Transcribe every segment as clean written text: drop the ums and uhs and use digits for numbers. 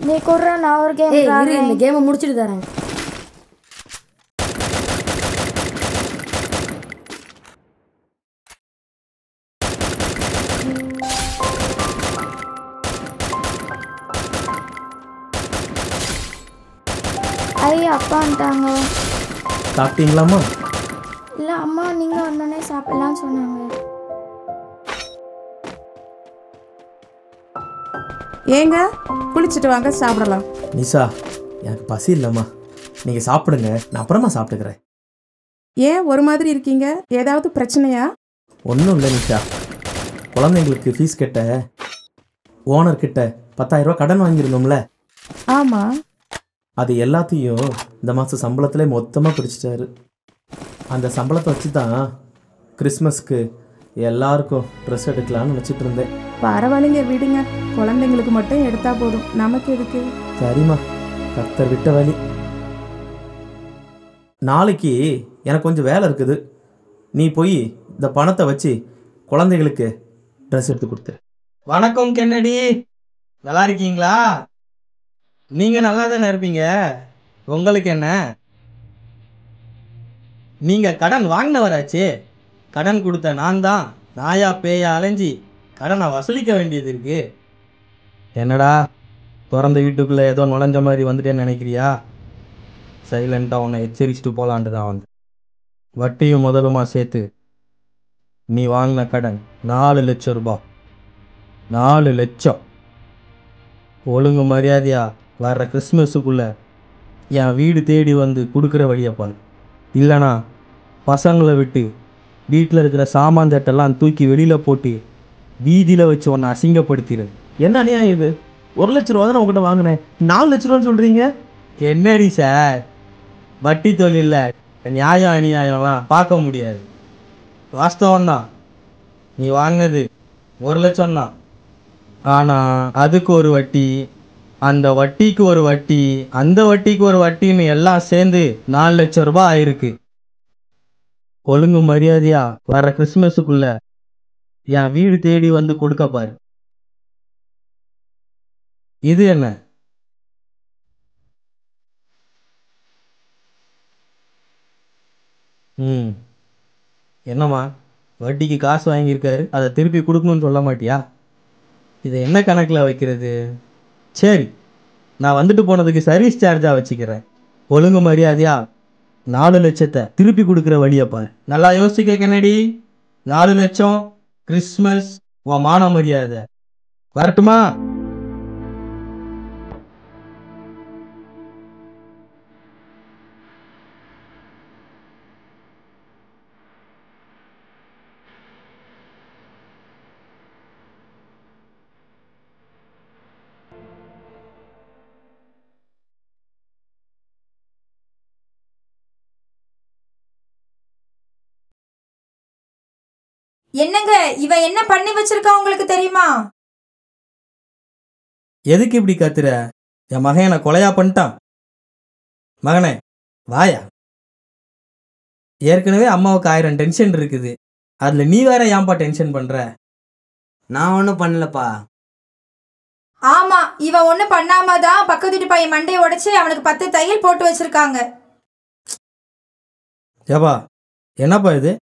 நீ குர்றா நான் ஒரு கேம் இரு இந்த கேமை முடிச்சிட்டு தரேன். ஐயா அப்பா வந்துட்டாங்க. சாப்பிட்டீங்களாம்மா? இல்லை அம்மா நீங்கள் வந்தோடனே சாப்பிடலான்னு சொன்னாங்க. ஏங்க குளிச்சுட்டு வாங்க சாப்பிடலாம். நிஷா, எனக்கு பசி இல்லைம்மா, நீங்கள் சாப்பிடுங்க, நான் அப்புறமா சாப்பிட்டுக்கிறேன். ஏன் ஒரு மாதிரி இருக்கீங்க? ஏதாவது பிரச்சனையா? ஒன்றும் இல்லை நிஷா, குழந்தைங்களுக்கு ஃபீஸ் கட்ட ஓனர்கிட்ட 10,000 ரூபா கடன் வாங்கியிருந்தோம்ல, ஆமாம். அது எல்லாத்தையும் இந்த மாதம் சம்பளத்திலே மொத்தமாக பிடிச்சிட்டாரு. அந்த சம்பளத்தை வச்சு தான் கிறிஸ்மஸ்க்கு எல்லாருக்கும் ட்ரெஸ் எடுக்கலான்னு நினச்சிட்டு இருந்தேன். பரவாயில்லைங்க, விடுங்க. குழந்தைங்களுக்கு மட்டும் எடுத்தா போதும், நமக்கு எதுக்கு? சரிம்மா, கர்த்தர் விட்ட வழி. நாளைக்கு எனக்கு கொஞ்சம் வேலை இருக்குது, நீ போய் இந்த பணத்தை வச்சு குழந்தைகளுக்கு ட்ரெஸ் எடுத்து கொடுத்து. வணக்கம் கென்னடி, நல்லா இருக்கீங்களா? நீங்கள் நல்லா தானே இருப்பீங்க, உங்களுக்கு என்ன? நீங்கள் கடன் வாங்கினவராச்சு, கடன் கொடுத்த நான் தான் நாயா பேயா அலைஞ்சி கடனை வசூலிக்க வேண்டியது இருக்கு. என்னடா பிறந்த வீட்டுக்குள்ளே ஏதோ நுழைஞ்ச மாதிரி வந்துட்டேன்னு நினைக்கிறியா? சைலண்ட்டாக உன்னை எச்சரிச்சுட்டு போகலான்ட்டு தான் வந்து வட்டியும் முதலுமா சேர்த்து நீ வாங்கின கடன் 4 லட்சம் ரூபாய். 4 லட்சம். ஒழுங்கு மரியாதையா வர்ற கிறிஸ்மஸுக்குள்ளே என் வீடு தேடி வந்து கொடுக்குற வழியை பாரு, இல்லைனா பசங்களை விட்டு வீட்டில் இருக்கிற சாமான் தட்டெல்லாம் தூக்கி வெளியில் போட்டு வீதியில் வச்சு உன்னை அசிங்கப்படுத்திடு. என்ன அநியாயம் இது? 1 லட்ச ரூபா தான் உங்கள்கிட்ட வாங்கினேன், 4 லட்ச ரூபான்னு சொல்கிறீங்க? என்னடி சார், வட்டி தொழிலில் நியாயம் அநியாயம்லாம் பார்க்க முடியாது. வாஸ்தவம்தான், நீ வாங்கினது 1 லட்சம் தான். ஆனால் அதுக்கு ஒரு வட்டி, அந்த வட்டிக்கு ஒரு வட்டி, அந்த வட்டிக்கு ஒரு வட்டின்னு எல்லாம் சேர்ந்து 4 லட்சம் ரூபாய் ஆயிருக்கு. ஒழுங்கு மரியாதையா வர கிறிஸ்மஸுக்குள்ள என் வீடு தேடி வந்து கொடுக்க பாரு. இது என்ன? என்னம்மா வட்டிக்கு காசு வாங்கியிருக்காரு, அதை திருப்பி கொடுக்கணும்னு சொல்ல மாட்டியா? இதை என்ன கணக்கில் வைக்கிறது? சரி, நான் வந்துட்டு போனதுக்கு சர்வீஸ் சார்ஜாக வச்சுக்கிறேன். ஒழுங்கு மரியாதையா 4 லட்சத்தை திருப்பி கொடுக்குற வழியப்பா. நல்லா யோசிக்க கென்னடி. 4 லட்சம் கிறிஸ்மஸ், உன் மான மரியாதை. வரட்டுமா? என்னங்க இவ என்ன பண்ணி வச்சிருக்கா உங்களுக்கு தெரியுமா? எதுக்கு இப்படி கத்துற? என் மகன் என்னை கொலையா பண்ணிட்டான். மகனே வாயா. ஏற்கனவே அம்மாவுக்கு 1000 டென்ஷன் இருக்குது, அதில் நீ வேற ஏன்பா டென்ஷன் பண்ற? நான் ஒன்றும் பண்ணலப்பா. ஆமா, இவ ஒண்ணு பண்ணாமதான் பக்கத்து வீட்டு பையன் மண்டையை உடைச்சு அவனுக்கு 10 தையல் போட்டு வச்சிருக்காங்க. ஏப்பா என்னப்பா இது?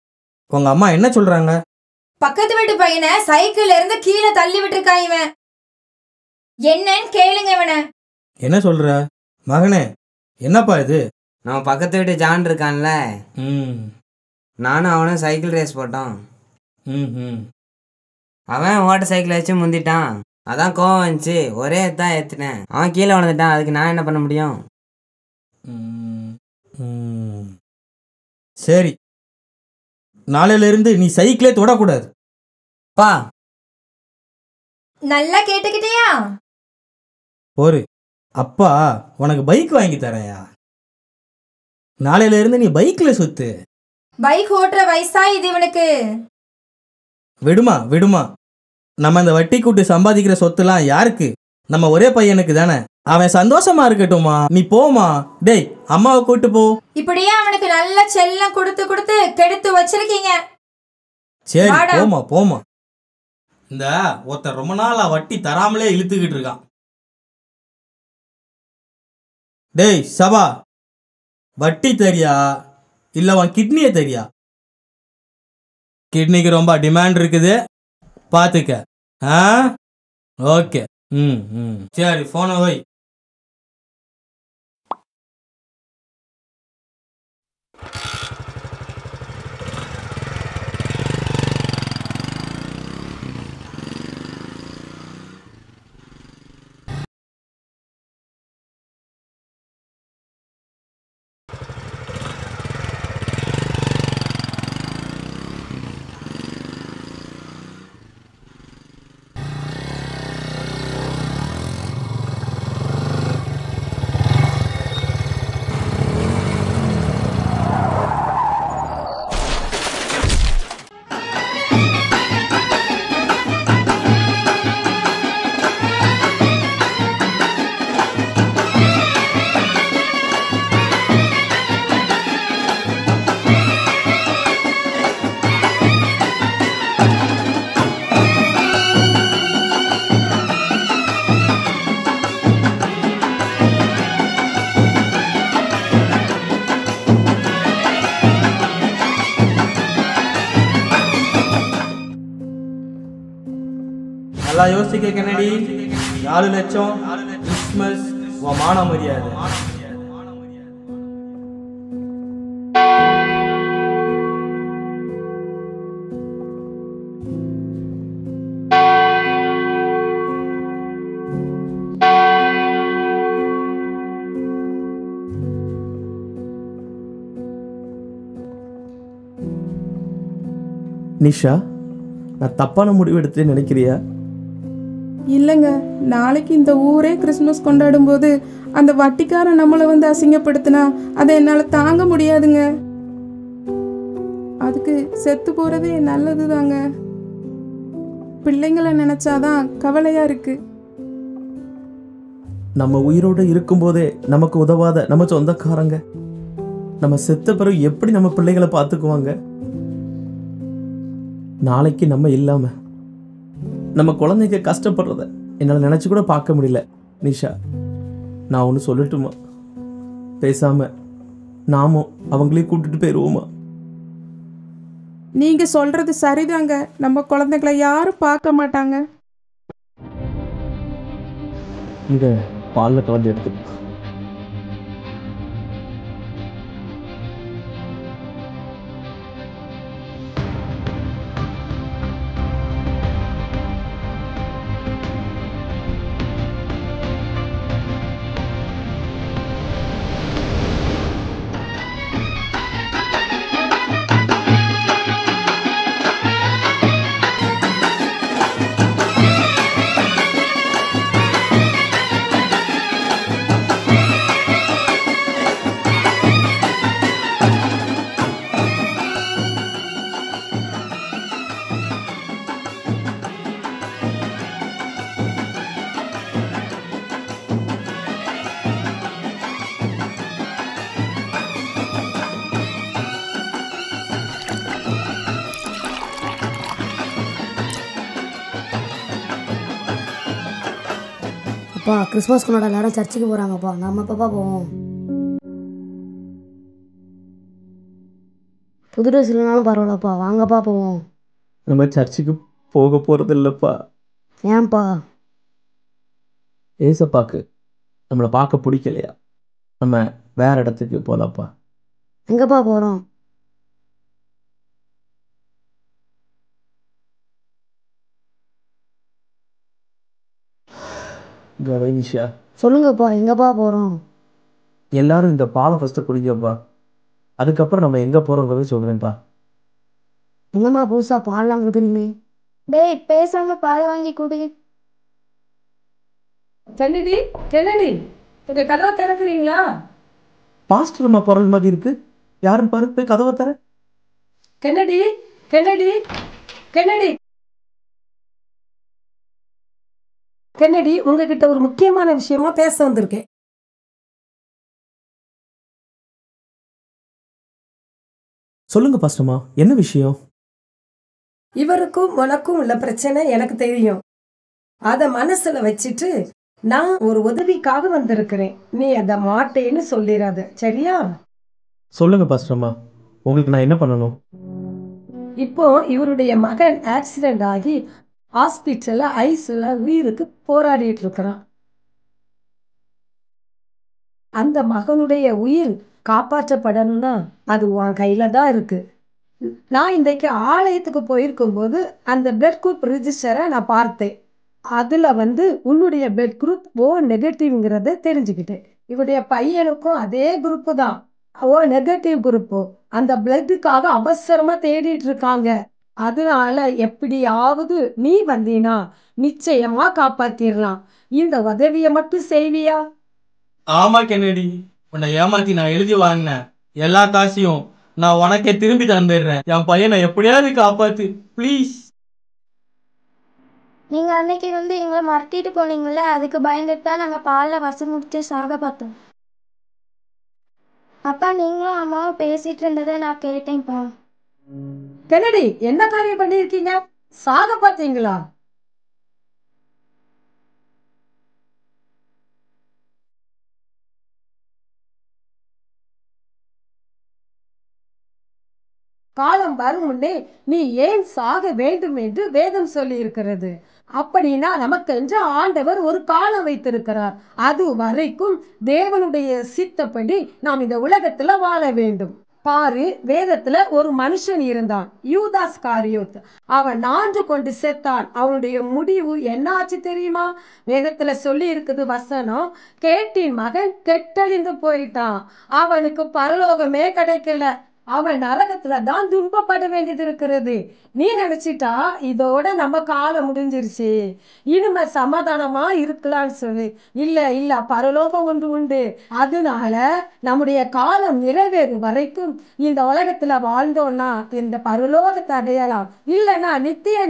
உங்க அம்மா என்ன சொல்றாங்க? பக்கத்து வீட்டு பையனை சைக்கிள்ல இருந்து கீழே தள்ளி விட்டுருக்கான் இவன். என்னன்னு கேளுங்க இவனை. என்ன சொல்ற மகனே? என்னப்பா இது? நம்ம பக்கத்து வீட்டு ஜான் இருக்கான்ல, நானும் அவனும் சைக்கிள் ரேஸ் போட்டோம். அவன் ஓட்ட சைக்கிள் வச்சு முந்திட்டான், அதான் கோவம் வந்துச்சு, ஒரே தான் ஏற்றினேன். அவன் கீழே விழுந்துட்டான், அதுக்கு நான் என்ன பண்ண முடியும்? சரி, நாளையில இருந்து நீ சைக்கிளே தொடக்கூடாது. பா நல்லா கேட்டுக்கிட்டியா? ஒரு அப்பா உனக்கு பைக் வாங்கி தரையா? நாளையில இருந்து நீ பைக்ல சுத்து. பைக் ஓட்டுற வயசா இது இவனுக்கு? விடுமா விடுமா, நம்ம இந்த வட்டி கூட்டு சம்பாதிக்கிற சொத்துலாம் யாருக்கு? நம்ம ஒரே பையனுக்கு தானே. அவன் சந்தோஷமா இருக்கட்டுமா, நீ போமா. டேய் அம்மாவை கூட்டு போ. இப்படியே அவனுக்கு நல்ல செல்லம் கொடுத்து கொடுத்து கெடுத்து வச்சிருக்கீங்க. சரி போமா போமா. இந்த ஒருத்தர் ரொம்ப நாளா வட்டி தராமலே இழுத்துக்கிட்டு இருக்கான். டேய் சபா, வட்டி தெரியா இல்லை உன் கிட்னியை தெரியா? கிட்னிக்கு ரொம்ப டிமாண்ட் இருக்குது, பார்த்துக்க. ஆ ஓகே. சரி, ஃபோனை வை. நல்லா யோசிக்க கென்னடி. 4 லட்சம் கிறிஸ்மஸ், உன் மான மரியாதை. நிஷா, நான் தப்பான முடிவு எடுத்து நினைக்கிறியா? இல்லைங்க, நாளைக்கு இந்த ஊரே கிறிஸ்மஸ் கொண்டாடும் போது அந்த வட்டிக்காரன் நம்மளை வந்து அசிங்கப்படுத்தினா அதை என்னால் தாங்க முடியாதுங்க. அதுக்கு செத்து போகிறதே நல்லது தாங்க. பிள்ளைங்களை நினச்சாதான் கவலையாக இருக்கு. நம்ம உயிரோடு இருக்கும்போதே நமக்கு உதவாத நம்ம சொந்தக்காரங்க நம்ம செத்த பிறகு எப்படி நம்ம பிள்ளைகளை பார்த்துக்குவாங்க? நாளைக்கு நம்ம இல்லாம நம்ம குழந்தைங்க கஷ்டப்படுறத என்னால் நினச்சி கூட பார்க்க முடியல. நிஷா, நான் ஒன்று சொல்லட்டுமா? பேசாம நாமும் அவங்களையும் கூப்பிட்டுட்டு போயிடுவோமா? நீங்கள் சொல்கிறது சரிதாங்க. நம்ம குழந்தைகளை யாரும் பார்க்க மாட்டாங்க. இதை பாலில் கலந்து எடுத்து அப்பா, கிறிஸ்மஸ் கொண்டாட எல்லாரும் சர்ச்சுக்கு போகிறாங்கப்பா. நம்ம எப்பப்பா போவோம்? புது ட்ரெஸ் இல்லைனாலும் பரவாயில்லப்பா, வாங்கப்பா போவோம். நம்ம சர்ச்சுக்கு போக போகிறது இல்லைப்பா. ஏன்பா? ஏசப்பாக்கு நம்மளை பார்க்க பிடிக்கலையா? நம்ம வேற இடத்துக்கு போகலாப்பா. எங்கப்பா போகிறோம்? நிஷா, சொல்லுங்கப்பா, எங்கப்பா போகிறோம்? எல்லாரும் இந்த பாலை ஃபஸ்ட்டு குடிக்கப்பா, அதுக்கப்புறம் நம்ம எங்கே போகிறோங்கிறத சொல்கிறேன்ப்பா. என்னம்மா புதுசாக பால்லாம் கொடுக்குறீங்க? டேய், பேசாம பால் வாங்கி குடி. கென்னடி, கென்னடி, இந்த கதவை திறக்கிறீங்களா? பாஸ்டர் அம்மா போகிற மாதிரி இருக்கு. யாரும் பாரு, போய் கதவை தர. கென்னடி, கென்னடி, கென்னடி, கென்னடி, உங்ககிட்ட ஒரு முக்கியமான விஷயமா பேச வந்திருக்கேன். சொல்லுங்க பாஸ்டர்மா, என்ன விஷயம்? இவருக்கும் உனக்கும் உள்ள பிரச்சனை எனக்கு தெரியும். அதை மனசுல வச்சுட்டு நான் ஒரு உதவிக்காக வந்திருக்கிறேன், நீ அதை மாட்டேன்னு சொல்லிடாத, சரியா? சொல்லுங்க பாஸ்டர்மா, உங்களுக்கு நான் என்ன பண்ணணும்? இப்போ இவருடைய மகன் ஆக்சிடென்ட் ஆகி ஹாஸ்பிட்டல்ல ஐசியூல உயிருக்கு போராடிட்டு இருக்கிறான். அந்த மகனுடைய உயிர் காப்பாற்றப்படணும்னா அது உன் கையில தான் இருக்கு. நான் இன்றைக்கு ஆலயத்துக்கு போயிருக்கும்போது அந்த பிளட் குரூப் ரிஜிஸ்டரை நான் பார்த்தேன். அதில் உன்னுடைய பிளட் குரூப் ஓ நெகட்டிவ்ங்கிறத தெரிஞ்சுக்கிட்டேன். இவருடைய பையனுக்கும் அதே குரூப்பு தான், ஓ நெகட்டிவ் குரூப்பு. அந்த பிளட்டுக்காக அவசரமாக தேடிட்டு இருக்காங்க. அதனால எப்படியாவது நீ வந்தீனா நிச்சயமா காப்பாத்திடலாம். இந்த உதவியை மட்டும் செய்வியா? ஆமா கென்னடி, உன்னை ஏமாத்தி நான் எழுதி வாங்கினேன் எல்லா காசையும் நான் உனக்கே திரும்பி தந்துடுறேன். என் பையனை எப்படியாவது காப்பாத்து ப்ளீஸ். நீங்க அன்னைக்கு எங்களை மறட்டிட்டு போனீங்கல்ல, அதுக்கு பயந்துட்டு தான் நாங்க பால்ல வசம் முடிச்சு சாக பார்த்தோம். அப்பா நீங்களும் அம்மாவும் பேசிட்டு இருந்ததை நான் கேட்டேன்ப்பா. கென்னடி, என்ன காரியம் பண்ணியிருக்கீங்க? சாக பார்த்தீங்களா? காலம் வரும் முன்னே நீ ஏன் சாக வேண்டும் என்று வேதம் சொல்லி இருக்கிறது. அப்படின்னா நமக்கென்று ஆண்டவர் ஒரு காலம் வைத்திருக்கிறார். அது வரைக்கும் தேவனுடைய சித்தப்படி நாம் இந்த உலகத்துல வாழ வேண்டும். பாரு, வேதத்துல ஒரு மனுஷன் இருந்தான், யூதாஸ் காரியோத். அவன் நான்று கொண்டு செத்தான். அவனுடைய முடிவு என்னாச்சு தெரியுமா? வேதத்துல சொல்லி இருக்குது வசனம், கேட்டின் மகன் கெட்டழிந்து போயிட்டான். அவனுக்கு பரலோகமே கிடைக்கல. அவன் நரகத்துல தான் துன்பப்பட வேண்டியது இருக்கிறது. நீ நினைச்சிட்டா இதோட நம்ம காலம் முடிஞ்சிருச்சு, இனிமே சமாதானமா இருக்கலாம்னு சொல்லி. இல்ல இல்ல, பரலோகம் ஒன்று உண்டு. அதனால நம்முடைய காலம் நிறைவேறும் வரைக்கும் இந்த உலகத்துல வாழ்ந்தோம்னா இந்த பரலோகத்தை அடையலாம். இல்லைன்னா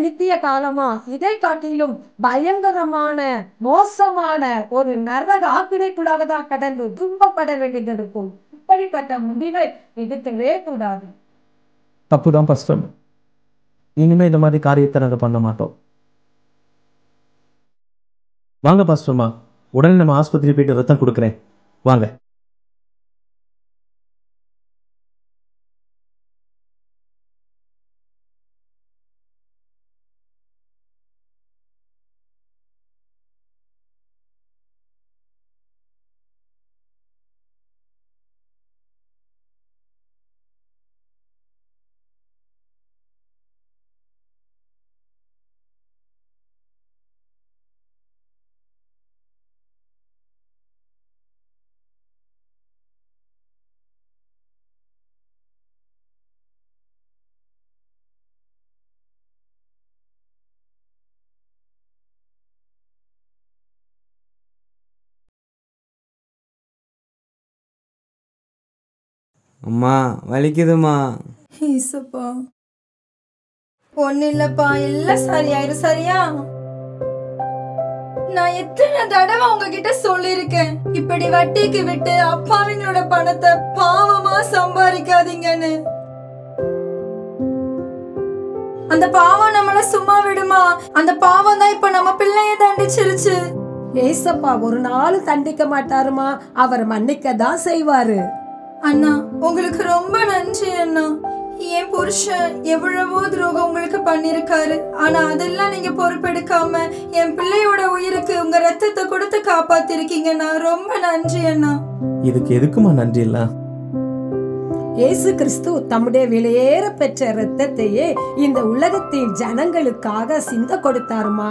நித்திய காலமா இதை காட்டிலும் பயங்கரமான மோசமான ஒரு நரக ஆக்கினைக்குள்ளாக தான் கடந்து துன்பப்பட வேண்டியது இருக்கும். இப்படிப்பட்ட முடிவை எடுக்கவே கூடாது. தப்பு தான் பாஸ்டர், இனிமே இந்த மாதிரி காரியத்தை நாங்கள் பண்ண மாட்டோம். வாங்க பாஸ்டர்மா, உடனே நம்ம ஆஸ்பத்திரி போயிட்டு ரத்தம் கொடுக்குறேன், வாங்க. அம்மா வலிக்குதுமா. ஈசப்பா, ஒன்னும் இல்லப்பா, எல்லாம் சரியாயிரும். சரியா? நான் எத்தனை தடவை உங்ககிட்ட சொல்லிருக்கேன், இப்படி வட்டிக்கு விட்டு அப்பாவிங்களோட பணத்தை பாவமா சம்பாதிக்காதீங்கன்னு. அந்த பாவம் நம்மள சும்மா விடுமா? அந்த பாவம் தான் இப்ப நம்ம பிள்ளைய தண்டிச்சிருச்சு. ஏசப்பா ஒரு நாள் தண்டிக்க மாட்டாருமா, அவர் மன்னிக்க தான் செய்வாரு. அண்ணா, உங்களுக்கு ரொம்ப நன்றி அண்ணா. என் புருஷன் எவ்வளவோ துரோகம் உங்களுக்கு பண்ணிருக்காரு. ஆனா அதெல்லாம் நீங்க பொறுப்பெடுக்காம என் பிள்ளையோட உயிருக்கு உங்க ரத்தத்தை கொடுத்து காப்பாத்திருக்கீங்கண்ணா. ரொம்ப நன்றி அண்ணா. இதுக்கு எதுக்குமா நன்றி இல்ல? இயேசு கிறிஸ்து தம்முடைய விலையேற பெற்ற இரத்தத்தையே இந்த உலகத்தின் ஜனங்களுக்காக சிந்த கொடுத்தாருமா.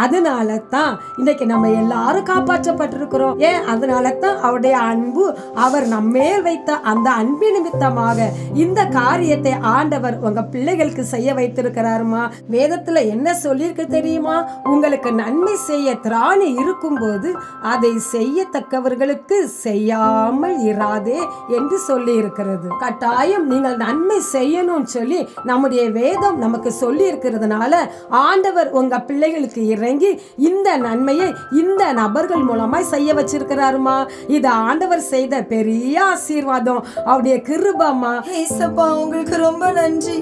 அதனால தான் இன்னைக்கு நம்ம எல்லாரும் காப்பாற்றப்பட்டிருக்கிறோம். ஏன்? அதனால தான் அவருடைய அன்பு, அவர் நம்மேல் வைத்த அந்த அன்பு நிமித்தமாக இந்த காரியத்தை ஆண்டவர் உங்க பிள்ளைகளுக்கு செய்ய வைத்திருக்கிறாருமா. வேதத்துல என்ன சொல்லியிருக்கு தெரியுமா? உங்களுக்கு நன்மை செய்ய திராணி இருக்கும்போது அதை செய்யத்தக்கவர்களுக்கு செய்யாமல் இராதே என்று சொல்லி இருக்கிறது. கட்டாயம் நீங்கள் நன்மை செய்யணும்னு சொல்லி நம்முடைய வேதம் நமக்கு சொல்லி இருக்கிறதுனால ஆண்டவர் உங்க பிள்ளைகளுக்கு இறங்கி இந்த நன்மையை இந்த நபர்கள் மூலமாய் செய்ய வச்சிருக்கிறாருமா. இது ஆண்டவர் செய்த பெரிய ஆசீர்வாதம், அவருடைய கிருபைமா. ஏசப்பா, உங்களுக்கு ரொம்ப நன்றி.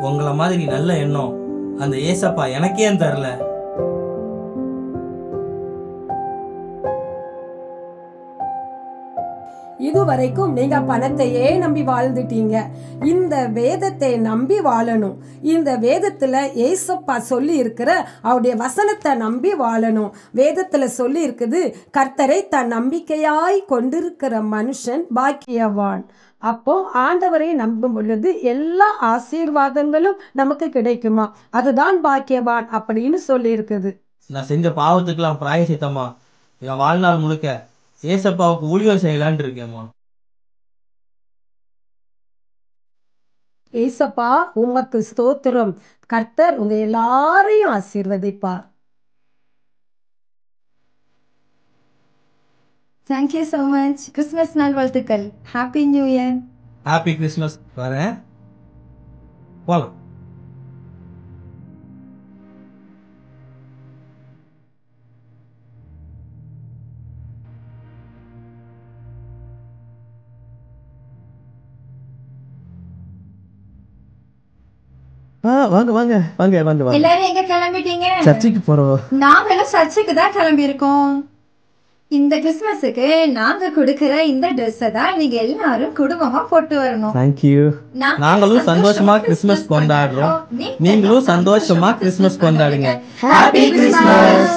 உங்களை மாதிரி நல்ல எண்ணம் அந்த ஏசப்பா எனக்கே தரல. இதுவரைக்கும் நீங்க பணத்தையே நம்பி வாழ்ந்துட்டீங்க. இந்த வேதத்தை நம்பி வாழணும். இந்த வேதத்துல ஏசப்பா சொல்லி இருக்கிற அவருடைய வசனத்தை நம்பி வாழணும். வேதத்துல சொல்லி இருக்குது, கர்த்தரை தன் நம்பிக்கையாய் கொண்டிருக்கிற மனுஷன் பாக்கியவான். அப்போ ஆண்டவரை நம்பும் பொழுது எல்லா ஆசீர்வாதங்களும் நமக்கு கிடைக்குமா, அதுதான் பாக்கியவான் அப்படின்னு சொல்லி இருக்குது. நான் செஞ்ச பாவத்துக்கெல்லாம் பிராயசித்தமா என் வாழ்நாள் முழுக்க ஏசப்பாவுக்கு ஊழியம் செய்யலான்னு இருக்கேம்மா. ஏசப்பா உமக்கு ஸ்தோத்திரம். கர்த்தர் உங்க எல்லாரையும் ஆசீர்வதிப்பார். Thank you so much. கிறிஸ்மஸ் நாள் வாழ்த்துக்கள். Happy new year. Happy Christmas. வரேன், போகலாம். வாங்க வாங்க வாங்க வாங்க வாங்க. எல்லாரும் எங்க கிளம்பிட்டீங்க? சர்ச்சுக்கு போறோம். நாங்களும் சர்ச்சுக்கு தான் கிளம்பி இருக்கோம். இந்த கிறிஸ்மஸுக்கு நாங்க கொடுக்கிற இந்த ட்ரெஸ்ஸை தான் நீங்க எல்லாரும் குடும்பமா போட்டு வரணும். தேங்க்யூ. நாங்களும் சந்தோஷமா கிறிஸ்மஸ் கொண்டாடுறோம். நீங்களும் சந்தோஷமா கிறிஸ்மஸ் கொண்டாடுங்க. Happy Christmas.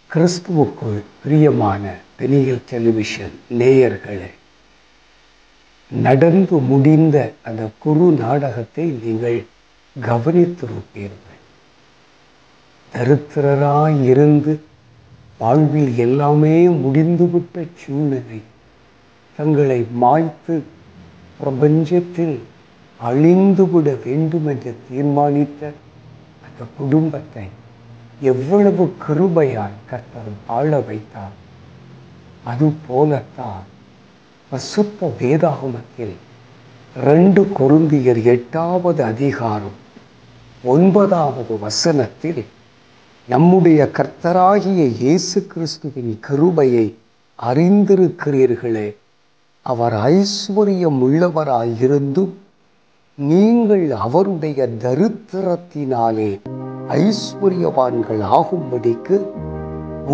கிறிஸ்துவுக்குள் பிரியமான பெனியல் டெலிவிஷன் நேயர்களே, நடந்து முடிந்த அந்த குறு நாடகத்தை நீங்கள் கவனித்திருப்பீர்கள். தரித்திரராய் இருந்து வாழ்வில் எல்லாமே முடிந்துவிட்ட சூழ்நிலை தங்களை மாய்த்து பிரபஞ்சத்தில் அழிந்துவிட வேண்டும் என்று தீர்மானித்த அந்த குடும்பத்தை எவ்வளவு கிருபையாய் கர்த்தர் வாழ வைத்தார். அதுபோலத்தான் பரிசுத்த வேதாகமத்தில் 2 கொரிந்தியர் 8வது அதிகாரம் 9வது வசனத்தில் நம்முடைய கர்த்தராகிய இயேசு கிறிஸ்துவின் கிருபையை அறிந்திருக்கிறீர்களே, அவர் ஐஸ்வர்யம் உள்ளவராயிருந்தும் நீங்கள் அவருடைய தரித்திரத்தினாலே ஐஸ்வர்யவான்கள் ஆகும்படிக்கு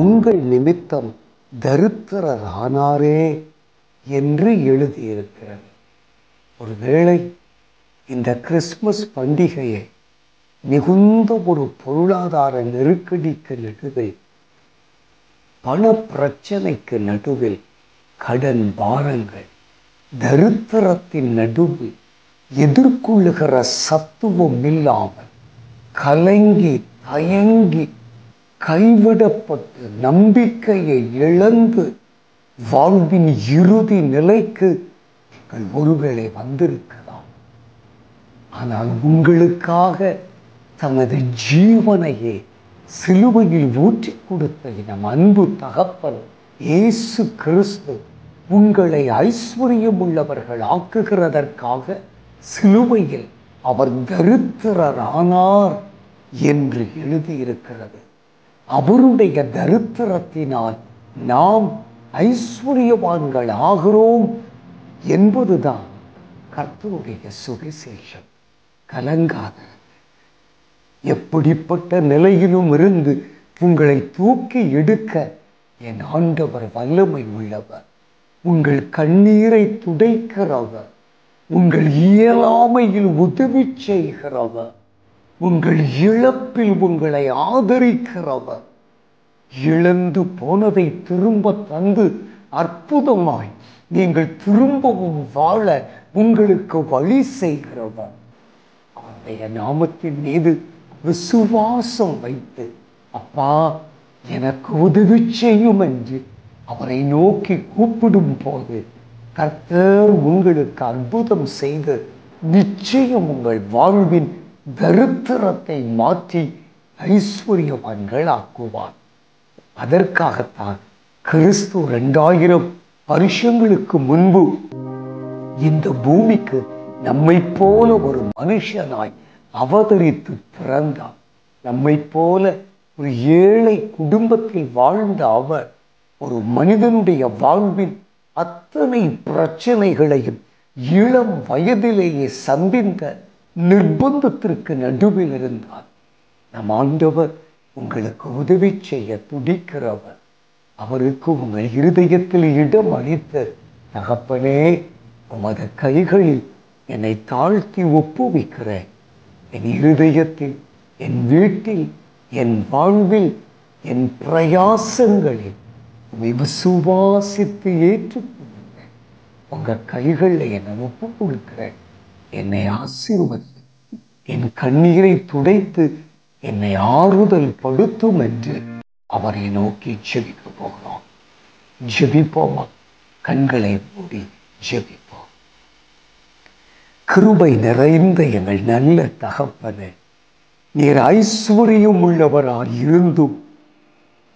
உங்கள் நிமித்தம் தரித்திரரானாரே என்று எழுதியிருக்கிறது. ஒருவேளை இந்த கிறிஸ்துமஸ் பண்டிகையை மிகுந்த ஒரு பொருளாதார நெருக்கடிக்கு நடுவில், பண பிரச்சனைக்கு நடுவில், கடன் பாரங்கள், தரித்திரத்தின் நடுவில் எதிர்கொள்ளுகிற சத்துவம் இல்லாமல் கலங்கி தயங்கி கைவிடப்பட்டு நம்பிக்கையை இழந்து வாழ்வின் இறுதி நிலைக்கு ஒருவேளை வந்திருக்கலாம். ஆனால் உங்களுக்காக தமது ஜீவனையே சிலுவையில் ஊற்றி கொடுத்த நம் அன்பு தகப்பன் இயேசு கிறிஸ்து உங்களை ஐஸ்வர்யம் உள்ளவர்கள் ஆக்குகிறதற்காக சிலுவையில் அவர் தரித்திரரானார் என்று எழுதியிருக்கிறது. அவருடைய தரித்திரத்தினால் நாம் ஐஸ்வர்யவான்கள் ஆகிறோம் என்பதுதான் கர்த்தருடைய சுவிசேஷம். கலங்காத, எப்படிப்பட்ட நிலையிலும் இருந்து உங்களை தூக்கி எடுக்க என் ஆண்டவர் வல்லமை உள்ளவர். உங்கள் கண்ணீரை துடைக்கிறவர், உங்கள் இயலாமையில் உதவி செய்கிறவர், உங்கள் இழப்பில் உங்களை ஆதரிக்கிறவர், இழந்து போனதை திரும்ப தந்து அற்புதமாய் நீங்கள் திரும்பவும் வாழ உங்களுக்கு வழி செய்கிறவர். அவருடைய நாமத்தின் மீது விசுவாசம் வைத்து, அப்பா எனக்கு உதவி செய்யும் என்று அவரை நோக்கி கூப்பிடும் போது கர்த்தர் உங்களுக்கு அற்புதம் செய்து நிச்சயம் உங்கள் வாழ்வின் தரித்திரத்தை மாற்றி ஐஸ்வர்யவான்கள் ஆக்குவார். அதற்காகத்தான் கிறிஸ்து 2000 வருஷங்களுக்கு முன்பு இந்த பூமிக்கு நம்மை போல ஒரு மனுஷனாய் அவதரித்து பிறந்தார். நம்மை போல ஒரு ஏழை குடும்பத்தில் வாழ்ந்த அவர் ஒரு மனிதனுடைய வாழ்வின் அத்தனை பிரச்சனைகளையும் இளம் வயதிலேயே சந்தித்த நிர்பந்தத்திற்கு நடுவில் இருந்தார். நம் ஆண்டவர் உங்களுக்கு உதவி செய்ய துடிக்கிறவர். அவருக்கு உங்கள் இருதயத்தில் இடம் அளித்த தகப்பனே, உமது கைகளில் என்னை தாழ்த்தி ஒப்புவிக்கிறேன். என் இருதயத்தில், என் வீட்டில், என் வாழ்வில், என் பிரயாசங்களில் உம்மை விசுவாசித்து ஏற்றுக்கொள்கிறேன். உங்கள் கைகளில் என்னை ஒப்பு கொடுக்கிறேன். என்னை ஆசீர்வதி, என் கண்ணீரை துடைத்து என்னை ஆறுதல் படுத்தும் என்று அவரை நோக்கி ஜெபிக்க போகிறோம். ஜெபிப்போமா? கண்களை மூடி ஜெபிப்போம். கிருபை நிறைந்த எங்கள் நல்ல தகப்பனே, நீர் ஐஸ்வர்யம் உள்ளவராய் இருந்தும்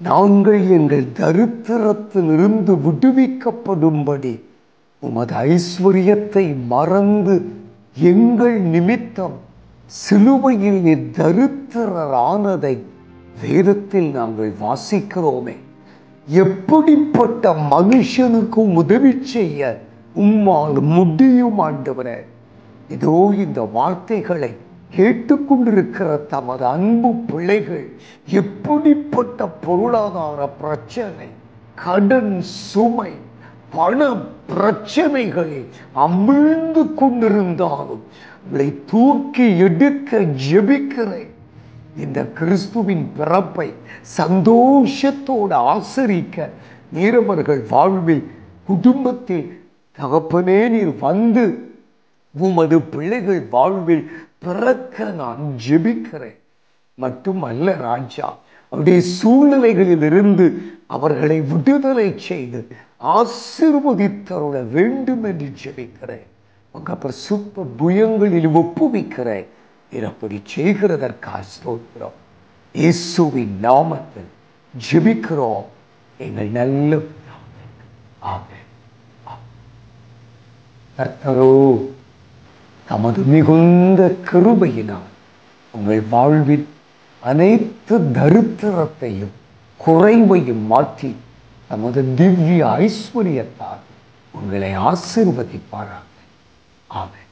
நாங்கள் எங்கள் தரித்திரத்திலிருந்து விடுவிக்கப்படும்படி உமது ஐஸ்வர்யத்தை மறந்து எங்கள் நிமித்தம் சிலுவையில் நீர் தரித்திரரானதை வேதத்தில் நாங்கள் வாசிக்கிறோமே. எப்படிப்பட்ட மனுஷனுக்கும் உதவி செய்ய உம்மால் முடியும் ஆண்டவரே. இதோ இந்த வார்த்தைகளை கேட்டுக்கொண்டிருக்கிற தமது அன்பு பிள்ளைகள் எப்படிப்பட்ட பொருளாதார பிரச்சனை, கடன் சுமை, பண பிரச்சனைகளில் அமிழ்ந்து கொண்டிருந்தாலும் உங்களை தூக்கி எடுக்க ஜெபிக்கிறேன். இந்த கிறிஸ்துவின் பிறப்பை சந்தோஷத்தோடு ஆசரிக்க நீரவர்கள் வாழ்வில், குடும்பத்தில் தகப்பனே நீர் வந்து உமது பிள்ளைகள் வாழ்வில் பிறக்க நான் ஜெபிக்கிறேன். மட்டுமல்ல ராஜா, அவருடைய சூழ்நிலைகளிலிருந்து அவர்களை விடுதலை செய்து ஆசீர்வதித்தருள வேண்டும் என்று ஜெபிக்கிறேன். உங்க பரிசுத்த புயங்களில் ஒப்புவிக்கிறேன். அப்படி செய்கிறதற்காக ஸ்தோத்திரம். இயேசுவின் நாமத்தில் ஜெபிக்கிறோம் எங்கள் நல்ல பிதாவே. ஆமென். கர்த்தரோ தமது மிகுந்த கிருபையினால் உங்கள் வாழ்வில் அனைத்து தரித்திரத்தையும் குறைவையும் மாற்றி தமது திவ்ய ஐஸ்வர்யத்தால் உங்களை ஆசீர்வதிப்பாராக. ஆமென்.